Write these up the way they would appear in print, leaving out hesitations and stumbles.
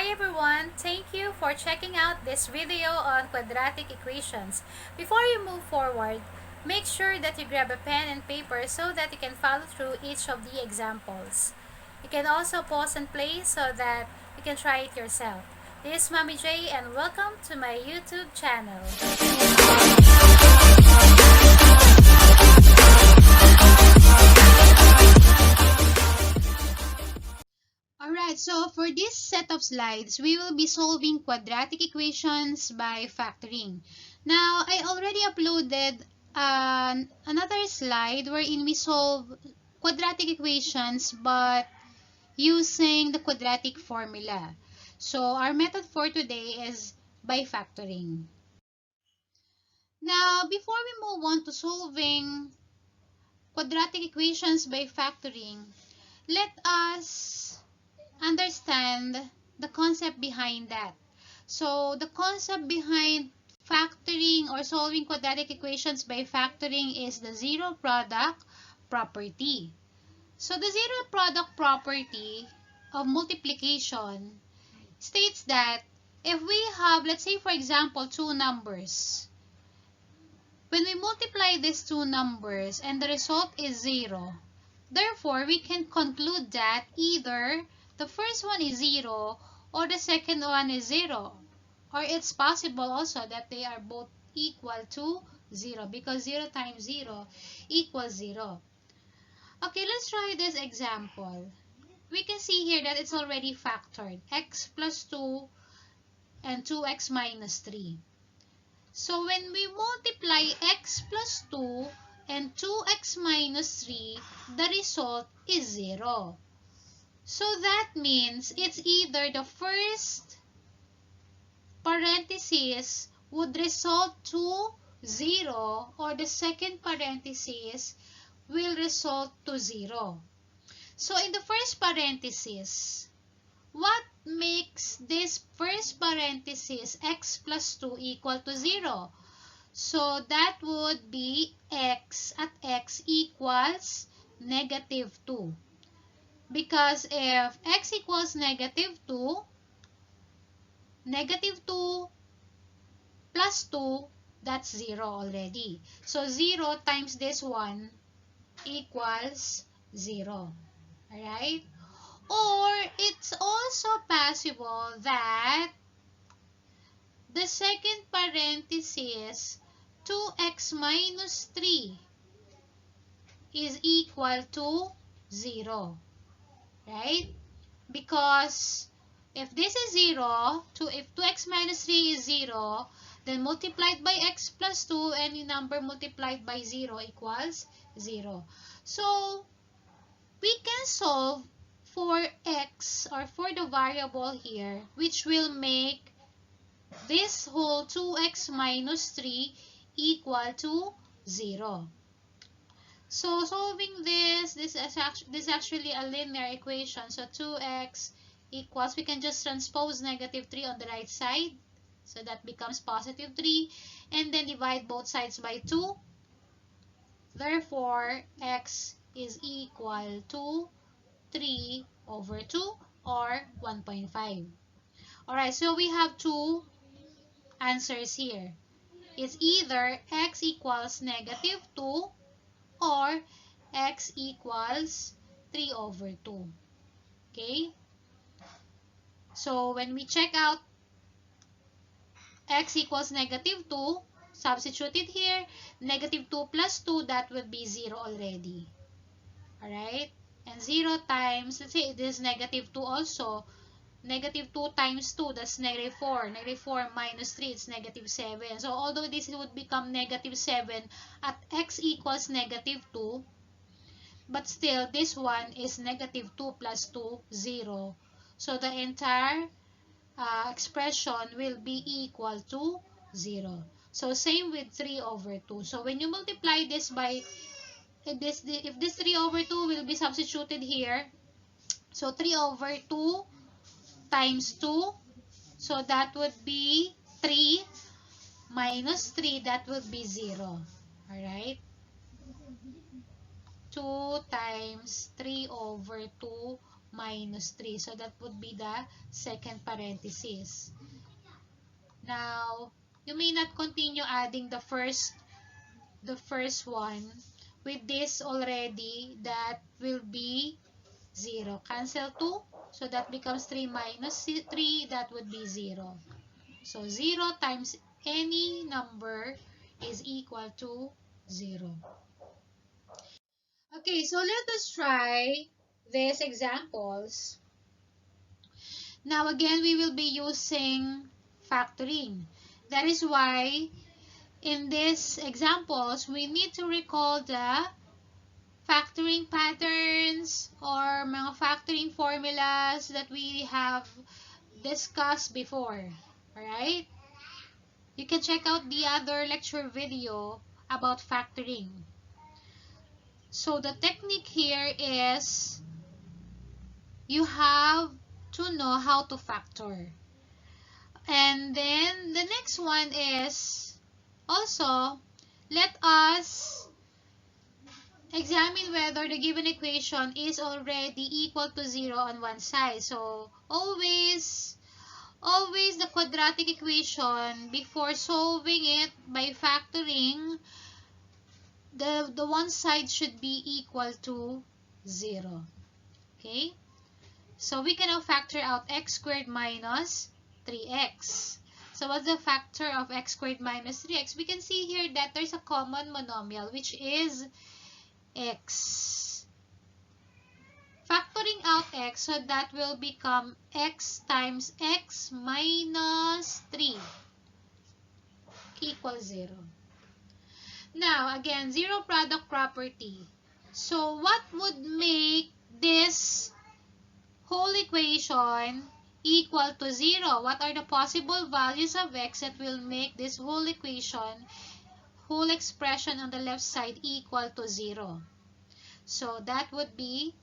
Hi everyone! Thank you for checking out this video on quadratic equations. Before you move forward, make sure that you grab a pen and paper so that you can follow through each of the examples. You can also pause and play so that you can try it yourself. This is Mommy J and welcome to my YouTube channel. Alright, so for this set of slides, we will be solving quadratic equations by factoring. Now, I already uploaded another slide wherein we solve quadratic equations but using the quadratic formula. So, our method for today is by factoring. Now, before we move on to solving quadratic equations by factoring, let us understand the concept behind that. So the concept behind factoring or solving quadratic equations by factoring is the zero product property. So the zero product property of multiplication states that if we have, let's say for example, two numbers, when we multiply these two numbers and the result is 0, therefore we can conclude that either the first one is 0 or the second one is 0. Or it's possible also that they are both equal to 0 because 0 times 0 equals 0. Okay, let's try this example. We can see here that it's already factored. X plus 2 and 2x minus 3. So when we multiply x plus 2 and 2x minus 3, the result is 0. So that means it's either the first parenthesis would result to 0 or the second parenthesis will result to 0. So in the first parenthesis, what makes this first parenthesis x plus 2 equal to 0? So that would be x at x equals negative 2. Because if x equals negative 2, negative 2 plus 2, that's 0 already. So 0 times this one equals 0. Alright? Or it's also possible that the second parenthesis 2x minus 3 is equal to 0. Right? Because if this is 0, if 2x minus 3 is 0, then multiplied by x plus 2, any number multiplied by 0 equals 0. So, we can solve for x or for the variable here, which will make this whole 2x minus 3 equal to 0. So solving this is actually a linear equation. So 2x equals, we can just transpose negative 3 on the right side. So that becomes positive 3. And then divide both sides by 2. Therefore, x is equal to 3 over 2 or 1.5. Alright, so we have two answers here. It's either x equals negative 2 or x equals 3 over 2. Okay? So, when we check out x equals negative 2, substitute it here. Negative 2 plus 2, that would be 0 already. Alright? And 0 times, let's say this is negative 2 also. Negative 2 times 2, that's negative 4. Negative 4 minus 3, it's negative 7. So, although this would become negative 7 at x equals negative 2, but still, this one is negative 2 plus 2, 0. So, the entire expression will be equal to 0. So, same with 3 over 2. So, when you multiply this by, if this 3 over 2 will be substituted here, so 3 over 2 times 2, so that would be 3 minus 3, that would be 0. Alright? 2 times 3 over 2 minus 3. So that would be the second parenthesis. Now, you may not continue adding the first one with this already. That will be 0. Cancel 2. So that becomes 3 minus 3. That would be 0. So 0 times any number is equal to 0. Okay, so let us try these examples. Now again, we will be using factoring. That is why in these examples, we need to recall the factoring patterns or mga factoring formulas that we have discussed before. Alright? You can check out the other lecture video about factoring. So the technique here is you have to know how to factor. And then the next one is also let us examine whether the given equation is already equal to 0 on one side. So always the quadratic equation, before solving it by factoring, the one side should be equal to 0. Okay? So we can now factor out x squared minus 3x. So what's the factor of x squared minus 3x? We can see here that there's a common monomial, which is x. Factoring out x, so that will become x times x minus 3 equals 0. Now, again, zero product property. So what would make this whole equation equal to 0? What are the possible values of x that will make this whole equation, whole expression on the left side equal to 0? So that would be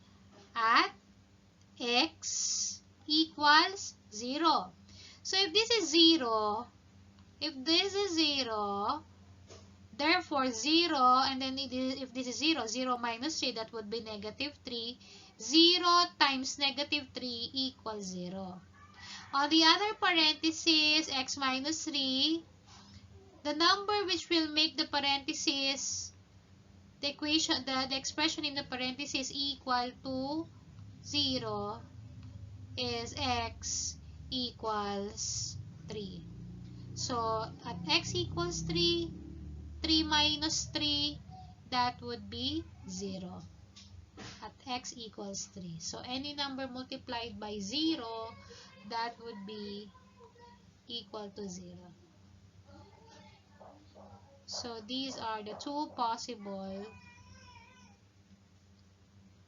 at x equals 0. So if this is 0, therefore 0, and then if this is 0, 0 minus 3, that would be negative 3. 0 times negative 3 equals 0. On the other parenthesis, x minus 3, the number which will make the parenthesis, the equation, the expression in the parenthesis equal to 0 is x equals 3. So at x equals 3, 3 minus 3, that would be 0 at x equals 3. So any number multiplied by 0, that would be equal to 0. So these are the two possible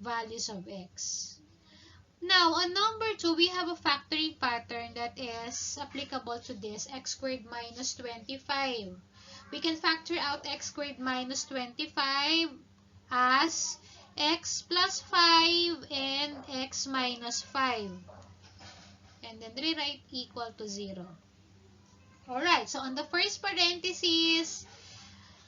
values of x. Now, on number 2, we have a factoring pattern that is applicable to this, x squared minus 25. We can factor out x squared minus 25 as x plus 5 and x minus 5. And then rewrite equal to 0. Alright, so on the first parenthesis,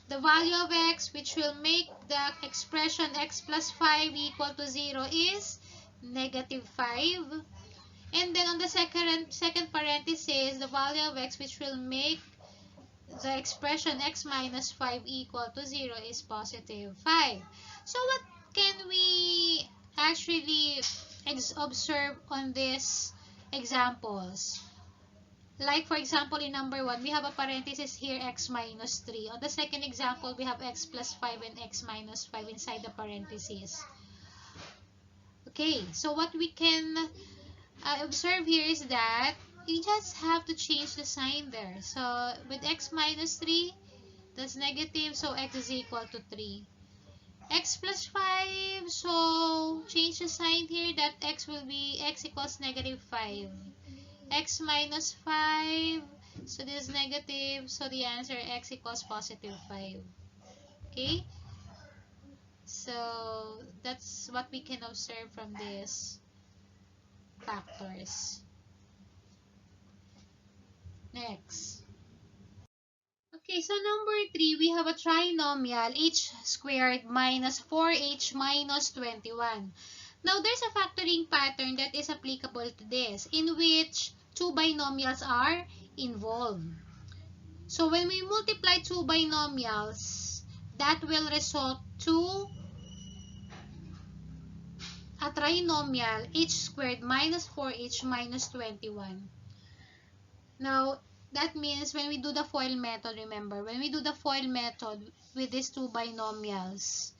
the value of x which will make the expression x plus 5 equal to 0 is negative 5. And then on the second parenthesis, the value of x which will make the expression x minus 5 equal to 0 is positive 5. So what can we actually observe on these examples? Like for example, in number 1, we have a parenthesis here, x minus 3. On the second example, we have x plus 5 and x minus 5 inside the parenthesis. Okay, so what we can observe here is that you just have to change the sign there. So with x minus 3, that's negative, so x is equal to 3. X plus 5, so change the sign here, that x will be x equals negative 5. X minus 5, so this is negative, so the answer x equals positive 5. Okay? So that's what we can observe from these factors. Next. Okay, so number 3, we have a trinomial h squared minus 4h minus 21. Now, there's a factoring pattern that is applicable to this, in which two binomials are involved. So, when we multiply two binomials, that will result to a trinomial h squared minus 4h minus 21. Now, that means when we do the FOIL method, remember, when we do the FOIL method with these two binomials,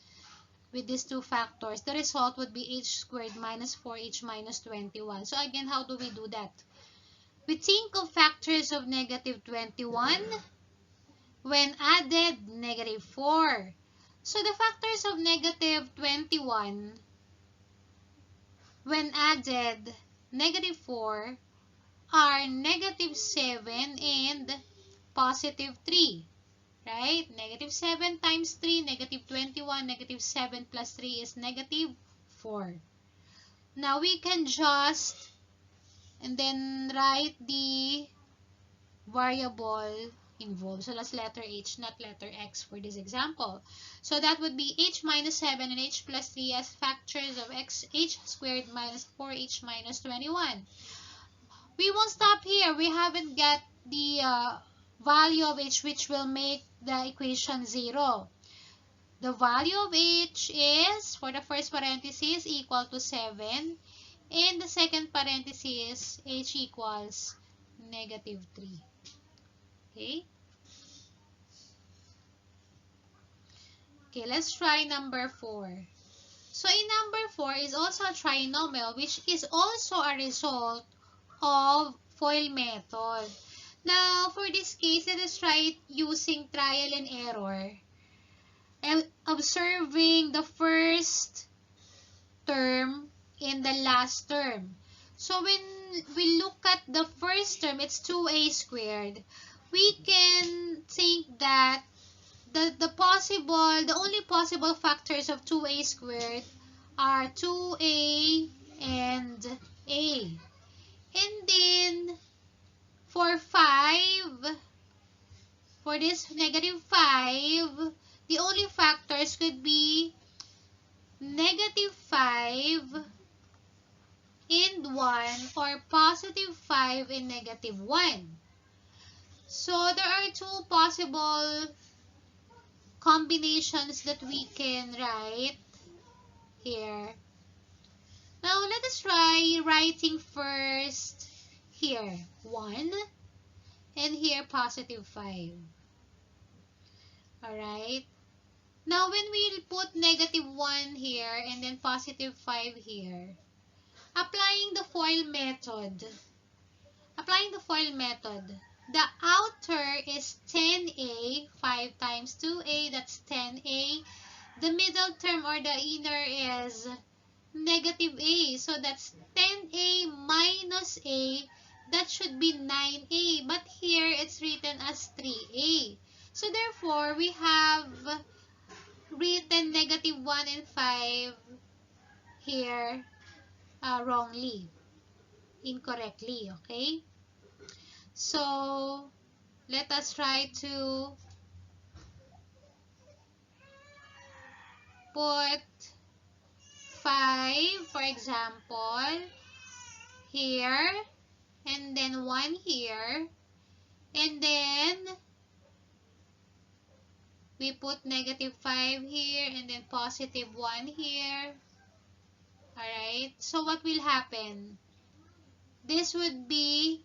with these two factors, the result would be h squared minus 4h minus 21. So again, how do we do that? We think of factors of negative 21 when added negative 4. So the factors of negative 21 when added negative 4 are negative 7 and positive 3. Right? Negative 7 times 3, negative 21, negative 7 plus 3 is negative 4. Now, we can just, and then write the variable involved. So, that's letter H, not letter X for this example. So, that would be H minus 7 and H plus 3 as factors of H squared minus 4H minus 21. We won't stop here. We haven't got the value of H, which will make the equation 0. The value of H is, for the first parenthesis, equal to 7. And the second parenthesis, H equals negative 3. Okay? Okay, let's try number 4. So, in number 4 is also a trinomial, which is also a result of FOIL method. Now, for this case, let us try it using trial and error and observing the first term and the last term. So, when we look at the first term, it's 2a squared. We can think that the only possible factors of 2a squared are 2a and a. And then, for 5, for this negative 5, the only factors could be negative 5 and 1 or positive 5 and negative 1. So, there are two possible combinations that we can write here. Now, let us try writing first here 1 and here positive 5. Alright. Now, when we put negative 1 here and then positive 5 here, applying the FOIL method, the outer is 10a, 5 times 2a, that's 10a. The middle term or the inner is negative a, so that's 10a minus a, that should be 9a, but here it's written as 3a. So therefore, we have written negative 1 and 5 here wrongly, incorrectly, okay? So, let us try to put 5, for example, here, and then 1 here, and then we put negative 5 here, and then positive 1 here. Alright, so what will happen? This would be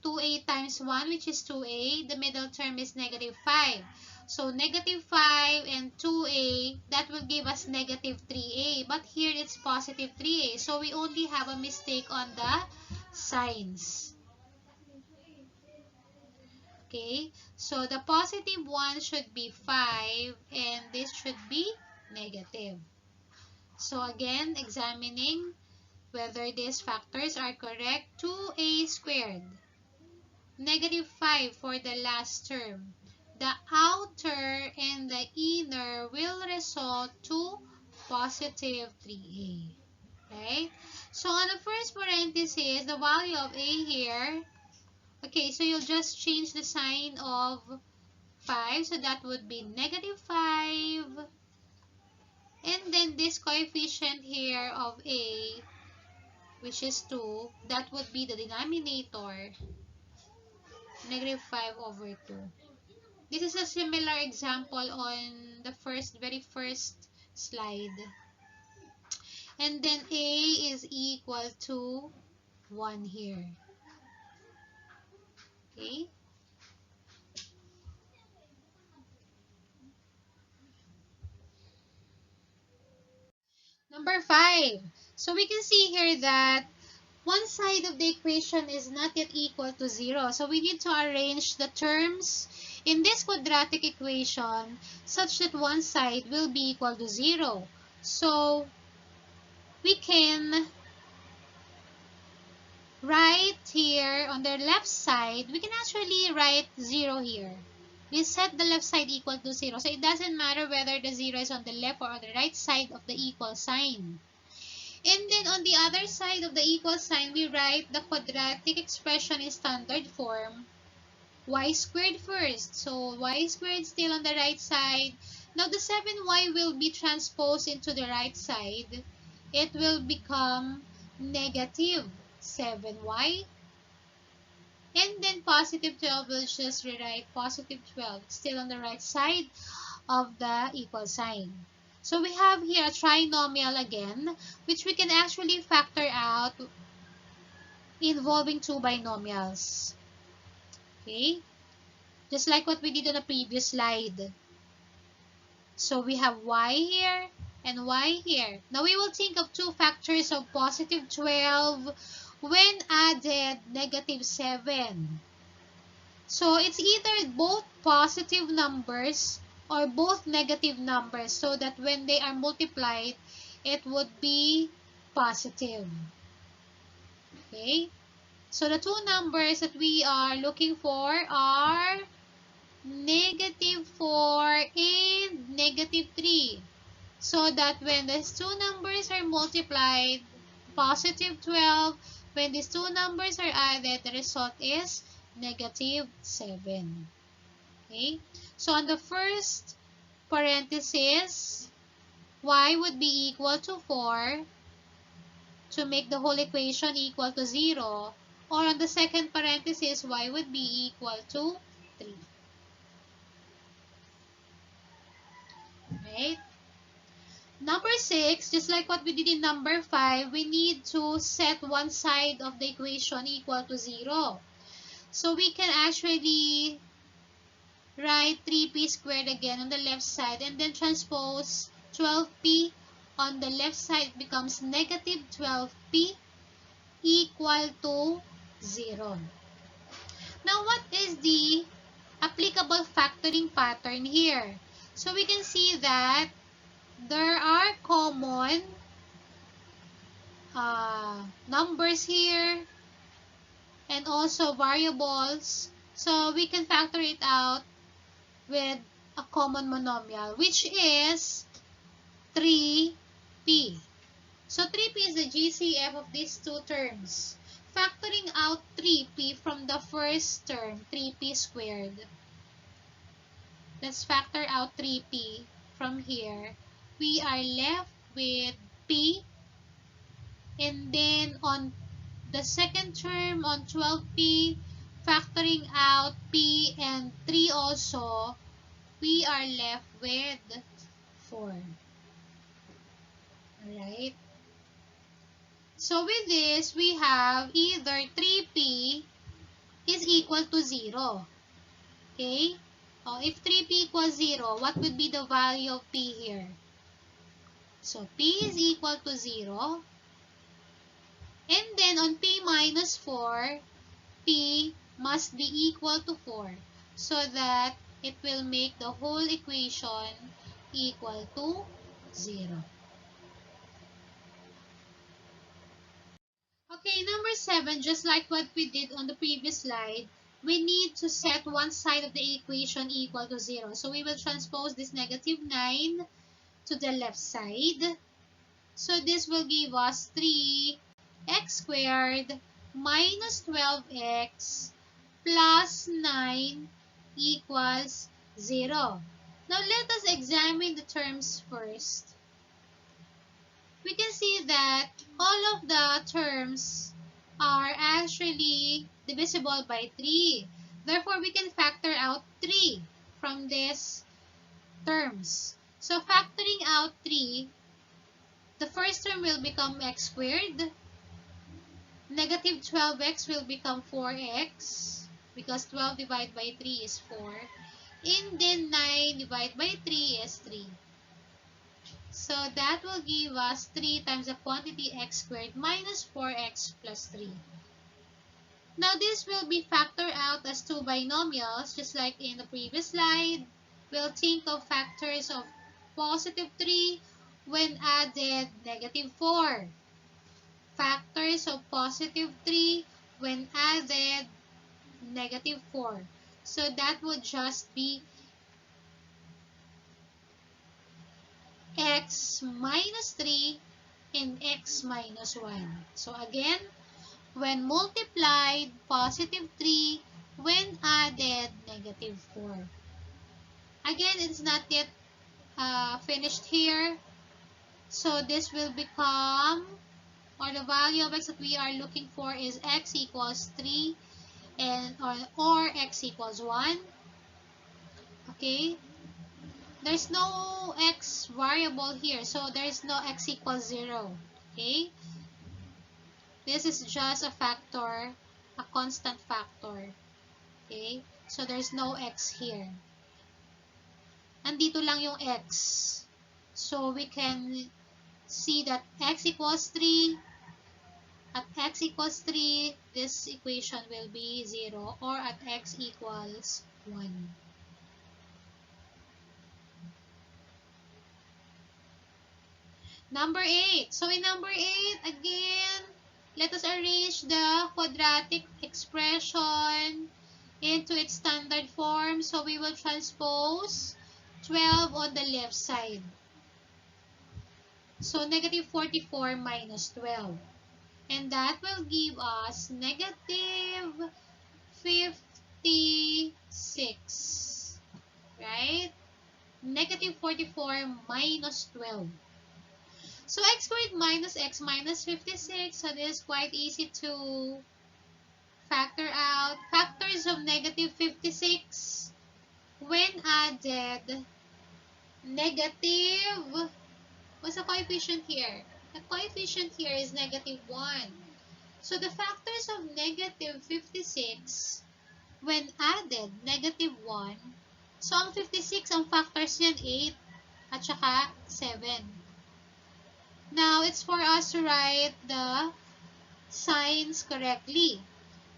2a times 1, which is 2a. The middle term is negative 5. So, negative 5 and 2a, that will give us negative 3a. But here, it's positive 3a. So, we only have a mistake on the signs. Okay. So, the positive 1 should be 5 and this should be negative. So, again, examining whether these factors are correct. 2a squared. Negative 5 for the last term. The outer and the inner will result to positive 3a. Right? So, on the first parenthesis, the value of a here, okay, so you'll just change the sign of 5. So, that would be negative 5 And then this coefficient here of a, which is 2, that would be the denominator, negative 5 over 2. This is a similar example on the very first slide. And then a is equal to 1 here. Okay? Number 5. So we can see here that one side of the equation is not yet equal to 0. So we need to arrange the terms in this quadratic equation such that one side will be equal to 0. So we can write here on the left side, we can actually write 0 here. We set the left side equal to 0. So it doesn't matter whether the 0 is on the left or on the right side of the equal sign. And then on the other side of the equal sign, we write the quadratic expression in standard form, y squared first. So y squared still on the right side. Now the 7y will be transposed into the right side. It will become negative 7y. And then positive 12 will just rewrite positive 12, still on the right side of the equal sign. So we have here a trinomial again, which we can actually factor out involving two binomials. Okay? Just like what we did on the previous slide. So we have y here and y here. Now we will think of two factors of positive 12 when added negative 7. So it's either both positive numbers or both negative numbers, so that when they are multiplied, it would be positive. Okay? So the two numbers that we are looking for are negative 4 and negative 3. So that when these two numbers are multiplied, positive 12, when these two numbers are added, the result is negative 7. Okay? So on the first parenthesis, y would be equal to 4 to make the whole equation equal to 0. Or on the second parenthesis, y would be equal to 3. Right? Number 6, just like what we did in number 5, we need to set one side of the equation equal to 0. So we can actually write 3p squared again on the left side and then transpose 12p on the left side becomes negative 12p equal to 0. Now what is the applicable factoring pattern here? So we can see that there are common numbers here and also variables. So we can factor it out with a common monomial, which is 3p. So 3p is the GCF of these two terms. Factoring out 3p from the first term, 3p squared. Let's factor out 3p from here. We are left with p. And then on the second term, on 12p, factoring out p and 3 also, we are left with 4. Alright? So with this, we have either 3p is equal to 0. Okay? If 3p equals 0, what would be the value of p here? So p is equal to 0. And then on p minus 4, p must be equal to 4. So that it will make the whole equation equal to 0. Okay, number 7, just like what we did on the previous slide, we need to set one side of the equation equal to 0. So we will transpose this negative 9 to the left side. So this will give us 3x squared minus 12x plus 9 equals 0. Now let us examine the terms first. we can see that all of the terms are actually divisible by 3. Therefore, we can factor out 3 from these terms. So, factoring out 3, the first term will become x squared. Negative 12x will become 4x because 12 divided by 3 is 4. And then 9 divided by 3 is 3. So that will give us 3 times the quantity x squared minus 4x plus 3. Now this will be factored out as two binomials just like in the previous slide. We'll think of factors of positive 3 when added negative 4. Factors of positive 3 when added negative 4. So that would just be x minus 3 and x minus 1. So again, when multiplied, positive 3, when added, negative 4. Again, it's not yet finished here. So this will become, or the value of x that we are looking for is x equals 3 and or x equals 1. Okay? There's no x variable here, so there's no x equals 0. Okay? This is just a factor, a constant factor. Okay? So there's no x here. Andito lang yung x. So we can see that x equals 3. At x equals 3, this equation will be 0, or at x equals 1. Number 8. So in number 8, again, let us arrange the quadratic expression into its standard form. So we will transpose 12 on the left side. So negative 44 minus 12. And that will give us negative 56. Right? Negative 44 minus 12. So x squared minus x minus 56. So this is quite easy to factor out. Factors of negative 56 when added, negative, what's the coefficient here? The coefficient here is negative 1. So the factors of negative 56 when added, negative 1. So ang 56, ang factors niyan 8 at saka 7. Now, it's for us to write the signs correctly.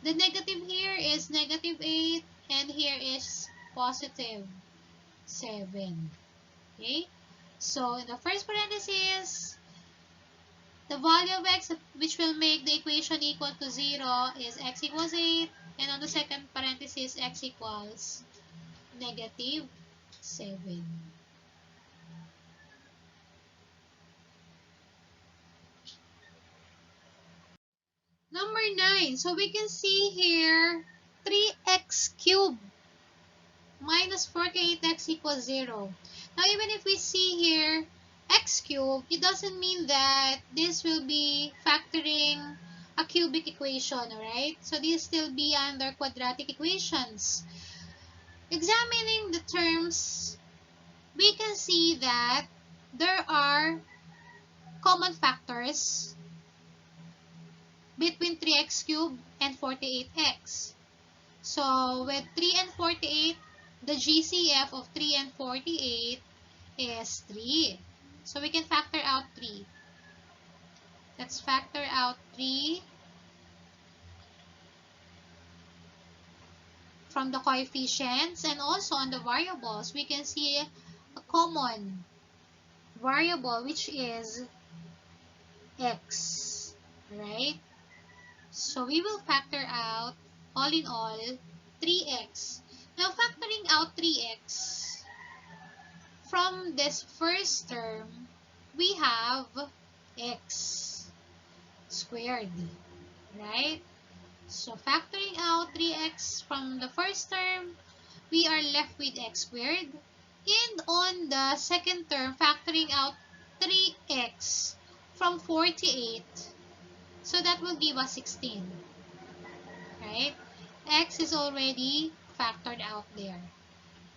The negative here is negative 8 and here is positive 7. Okay? So, in the first parenthesis, the value of x which will make the equation equal to 0 is x equals 8. And on the second parenthesis, x equals negative 7. Number 9. So we can see here 3x cubed minus 4k8x equals 0. Now even if we see here x cubed, it doesn't mean that this will be factoring a cubic equation, alright? So this still be under quadratic equations. Examining the terms, we can see that there are common factors between 3x cubed and 48x. So, with 3 and 48, the GCF of 3 and 48 is 3. So, we can factor out 3. Let's factor out 3 from the coefficients and also on the variables. We can see a common variable which is x, right? So, we will factor out, all in all, 3x. Now, factoring out 3x, from this first term, we have x squared, right? So, factoring out 3x from the first term, we are left with x squared. And on the second term, factoring out 3x from 48, so that will give us 16. Right? X is already factored out there.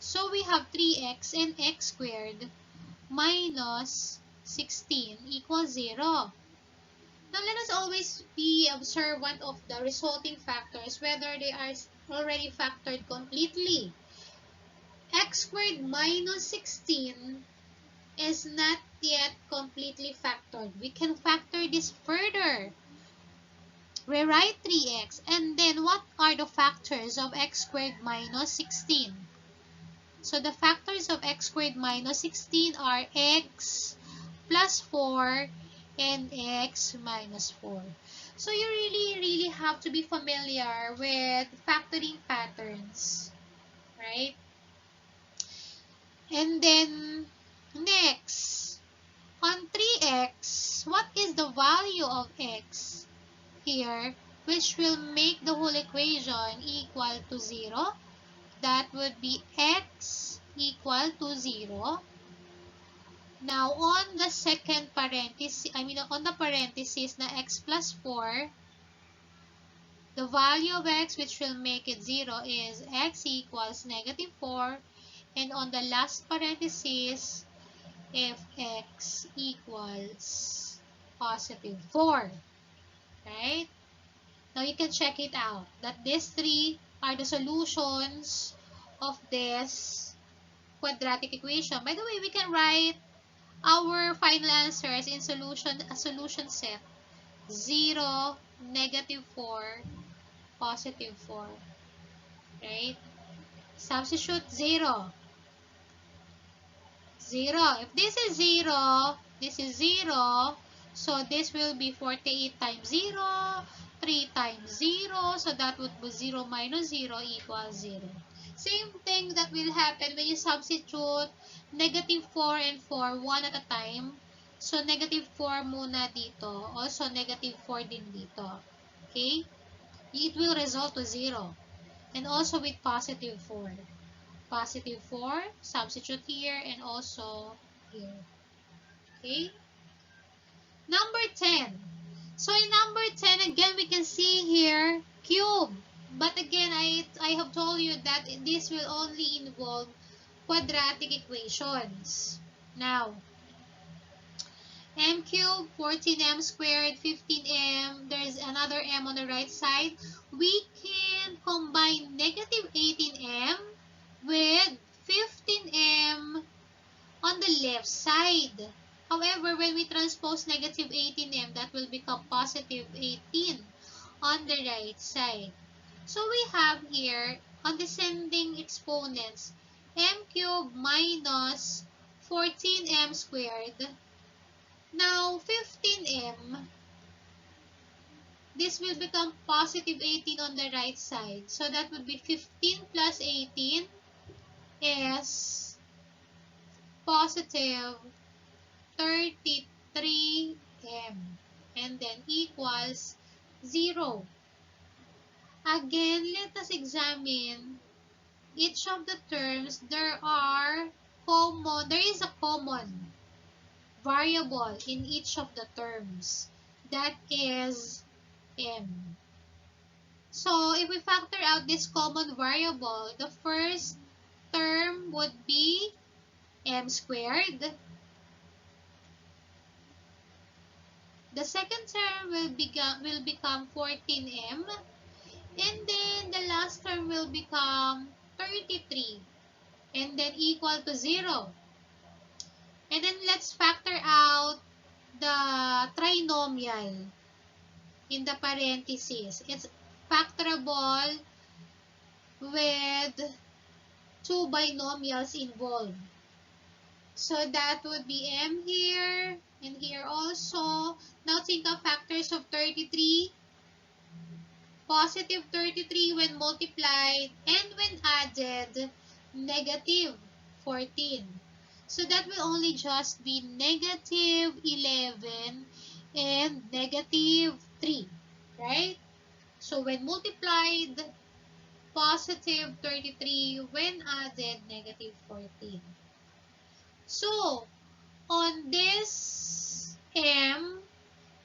So we have 3x and x squared minus 16 equals 0. Now let us always be observant of the resulting factors, whether they are already factored completely. X squared minus 16 is not yet completely factored. We can factor this further. Rewrite 3x, and then what are the factors of x squared minus 16? So the factors of x squared minus 16 are x plus 4 and x minus 4. So you really have to be familiar with factoring patterns, right? And then next, on 3x, what is the value of x here, which will make the whole equation equal to 0? That would be x equal to 0. Now, on the second parenthesis, on the parenthesis na x plus 4, the value of x which will make it 0 is x equals negative 4. And on the last parenthesis, if x equals positive 4. Right? Now, you can check it out that these three are the solutions of this quadratic equation. By the way, we can write our final answers in a solution set. 0, negative 4, positive 4. Right? Substitute 0. 0. If this is 0, this is 0. So this will be 48 times 0, 3 times 0. So that would be 0 minus 0 equals 0. Same thing that will happen when you substitute negative 4 and 4 one at a time. So negative 4 muna dito. Also negative 4 din dito. Okay? It will result to 0. And also with positive 4. Positive 4, substitute here and also here. Okay? Number 10. So in number 10, again, we can see here cube. But again, I have told you that this will only involve quadratic equations. Now, m cubed, 14m squared, 15m. There's another m on the right side. We can combine negative 18m with 15m on the left side. However, when we transpose negative 18m, that will become positive 18 on the right side. So we have here, on descending exponents, m cubed minus 14m squared. Now, 15m, this will become positive 18 on the right side. So that would be 15 plus 18 is positive 33m, and then equals 0. Again, let us examine each of the terms. There is a common variable in each of the terms. That is m. So, if we factor out this common variable, the first term would be m squared. The second term will become 14m. And then the last term will become 33. And then equal to 0. And then let's factor out the trinomial in the parentheses. It's factorable with two binomials involved. So that would be m here and here also. Now think of factors of 33. Positive 33 when multiplied and when added, negative 14. So that will only just be negative 11 and negative 3, right? So when multiplied, positive 33, when added, negative 14. So, on this m,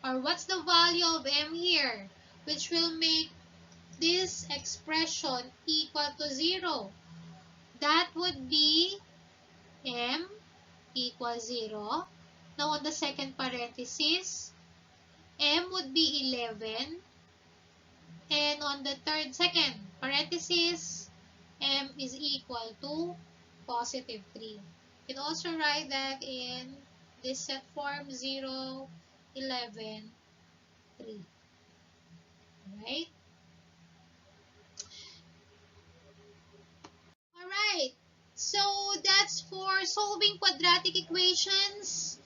or what's the value of m here, which will make this expression equal to 0? That would be m equals 0. Now on the second parenthesis, m would be 11. And on the second parenthesis, m is equal to positive 3. You can also write that in this set form 0, 11, 3. Alright? Alright. So that's for solving quadratic equations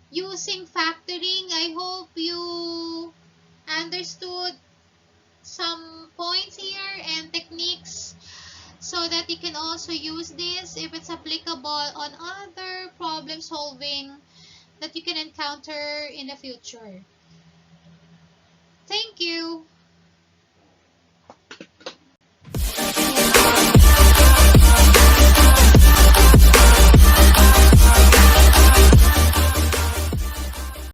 using factoring. I hope you understood some points here and techniques so that you can also use this if it's applicable on other problem solving that you can encounter in the future. Thank you.